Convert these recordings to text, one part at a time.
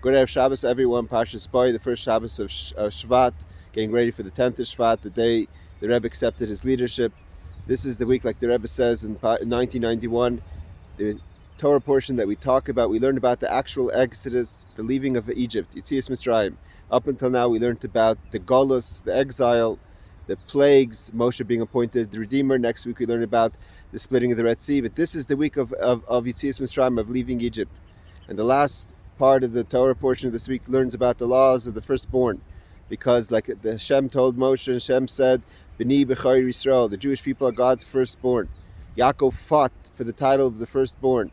Good Erev Shabbos, everyone. Parshas Bo, the first Shabbos of Shvat, getting ready for the 10th of Shvat, the day the Rebbe accepted his leadership. This is the week, like the Rebbe says in 1991, the Torah portion that we talk about. We learned about the actual Exodus, the leaving of Egypt, Yetzias Mitzrayim. Up until now, we learned about the Golus, the exile, the plagues, Moshe being appointed the Redeemer. Next week, we learn about the splitting of the Red Sea. But this is the week of Yetzias Mitzrayim, of leaving Egypt. And the last part of the Torah portion of this week learns about the laws of the firstborn, because like the Hashem told Moshe, and Hashem said, B'ni b'chari Yisrael, the Jewish people are God's firstborn. Yaakov fought for the title of the firstborn.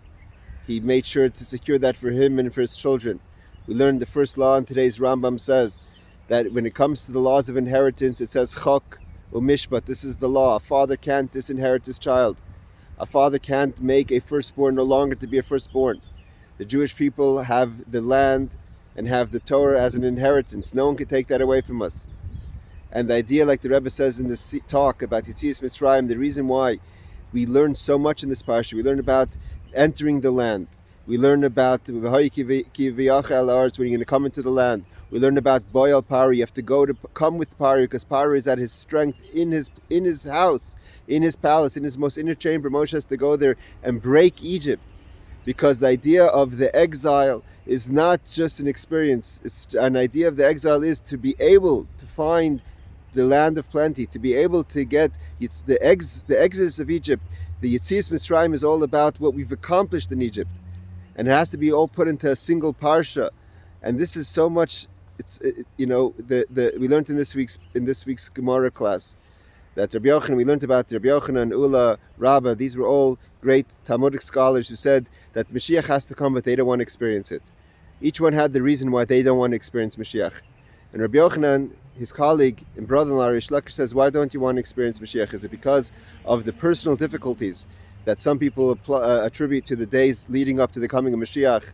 He made sure to secure that for him and for his children. We learned the first law in today's Rambam says that when it comes to the laws of inheritance, it says chok u'mishpat. This is the law. A father can't disinherit his child. A father can't make a firstborn no longer to be a firstborn. The Jewish people have the land and have the Torah as an inheritance. No one can take that away from us. And the idea, like the Rebbe says in this talk about Yetzias Mitzrayim, the reason why we learn so much in this parsha, we learn about entering the land. We learn about when you're going to come into the land. We learn about Boyal Pari. You have to come with Pari, because Pari is at his strength in his house, in his palace, in his most inner chamber. Moshe has to go there and break Egypt. Because the idea of the exile is not just an experience. It's an idea of the exile is to be able to find the land of plenty, to be able to get the exodus of Egypt. The Yetzias Mitzrayim is all about what we've accomplished in Egypt, and it has to be all put into a single parsha. And this is so much. We learned in this week's Gemara class that Rabbi Yochanan, we learned about Rabbi Yochanan, Ula, Rabbah. These were all great Talmudic scholars who said that Mashiach has to come, but they don't want to experience it. Each one had the reason why they don't want to experience Mashiach. And Rabbi Yochanan, his colleague and brother-in-law, Rish Lakish, says, why don't you want to experience Mashiach? Is it because of the personal difficulties that some people attribute to the days leading up to the coming of Mashiach,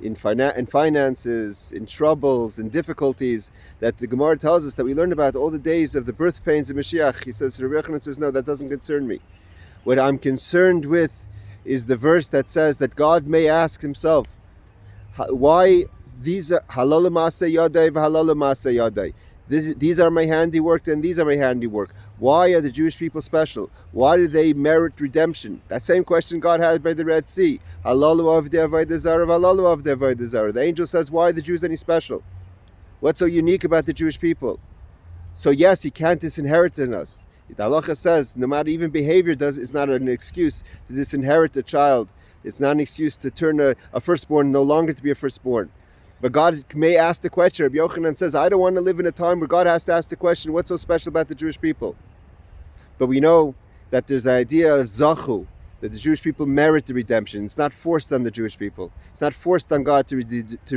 in finances, in troubles, in difficulties, that the Gemara tells us that we learned about all the days of the birth pains of Mashiach? He says, Rabbi Yochanan says, no, that doesn't concern me. What I'm concerned with is the verse that says that God may ask himself, why these are halal ma'aseh yadai v'halal ma'aseh yadai? These are my handiwork and these are my handiwork. Why are the Jewish people special? Why do they merit redemption? That same question God had by the Red Sea. Halalu avdei avodah zarah v'halalu avdei avodah zarah. The angel says, why are the Jews any special? What's so unique about the Jewish people? So yes, he can't disinherit in us. The halacha says, no matter even behavior is not an excuse to disinherit a child. It's not an excuse to turn a firstborn no longer to be a firstborn. But God may ask the question. Rabbi Yochanan says, I don't want to live in a time where God has to ask the question, what's so special about the Jewish people? But we know that there's the idea of zachu, that the Jewish people merit the redemption. It's not forced on the Jewish people. It's not forced on God to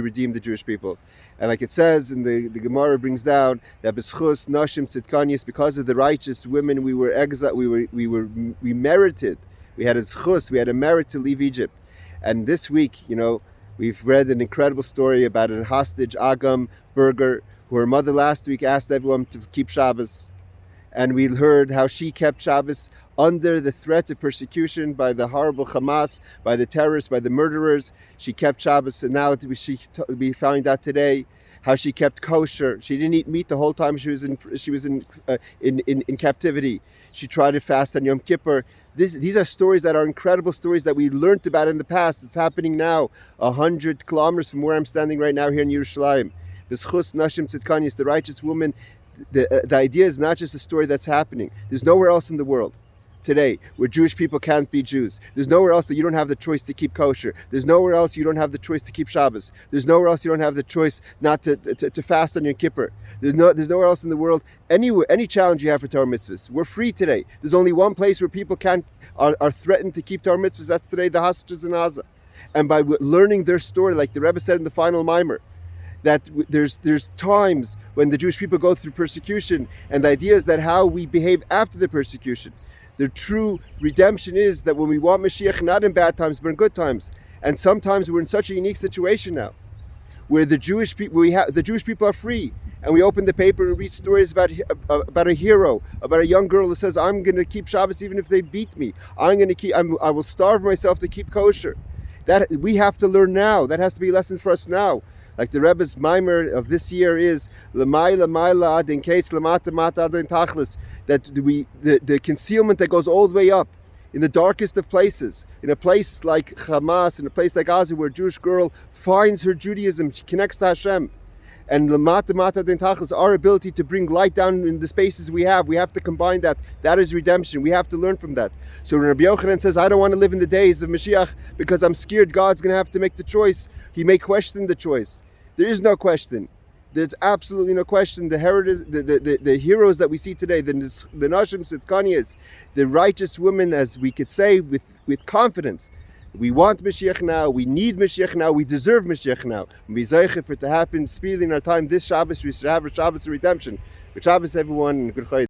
redeem the Jewish people. And like it says in the Gemara brings down that b'schus nashim tzidkanias, because of the righteous women we were exiled, we merited. We had a zchus, we had a merit to leave Egypt. And this week, we've read an incredible story about a hostage, Agam Berger, who her mother last week asked everyone to keep Shabbos. And we heard how she kept Shabbos under the threat of persecution by the horrible Hamas, by the terrorists, by the murderers. She kept Shabbos, and now we found out today how she kept kosher. She didn't eat meat the whole time she was in captivity. She tried to fast on Yom Kippur. These are stories that are incredible stories that we learned about in the past. It's happening now, 100 kilometers from where I'm standing right now here in Yerushalayim. B'schus nashim tzidkanias, the righteous woman. The idea is not just a story that's happening. There's nowhere else in the world today where Jewish people can't be Jews. There's nowhere else that you don't have the choice to keep kosher. There's nowhere else you don't have the choice to keep Shabbos. There's nowhere else you don't have the choice not to fast on Yom Kippur. There's nowhere else in the world, any challenge you have for Torah mitzvahs. We're free today. There's only one place where people are threatened to keep Torah mitzvahs. That's today, the hostages in Gaza. And by learning their story, like the Rebbe said in the final mimer, that there's times when the Jewish people go through persecution, and the idea is that how we behave after the persecution. The true redemption is that when we want Mashiach, not in bad times, but in good times. And sometimes we're in such a unique situation now, where the Jewish people are free, and we open the paper and read stories about a hero, about a young girl who says, "I'm going to keep Shabbos even if they beat me. I will starve myself to keep kosher." That we have to learn now. That has to be a lesson for us now. Like the Rebbe's mimer of this year is L'mayla mayla adin kates lamata mata adin tachlis, that the concealment that goes all the way up in the darkest of places, in a place like Hamas, in a place like Gaza, where a Jewish girl finds her Judaism, she connects to Hashem. And Lamata Mata Den Tachlis, our ability to bring light down in the spaces we have to combine that. That is redemption. We have to learn from that. So when Rabbi Yochanan says, I don't want to live in the days of Mashiach because I'm scared God's going to have to make the choice, he may question the choice. There is no question. There's absolutely no question. The heroes that we see today, the Nashim Sitkanias, the righteous women, as we could say with confidence, we want Mashiach now, we need Mashiach now, we deserve Mashiach now. And be zeicher for it to happen speedily in our time this Shabbos, we should have a Shabbos of redemption. Good Shabbos everyone, and good Chayt.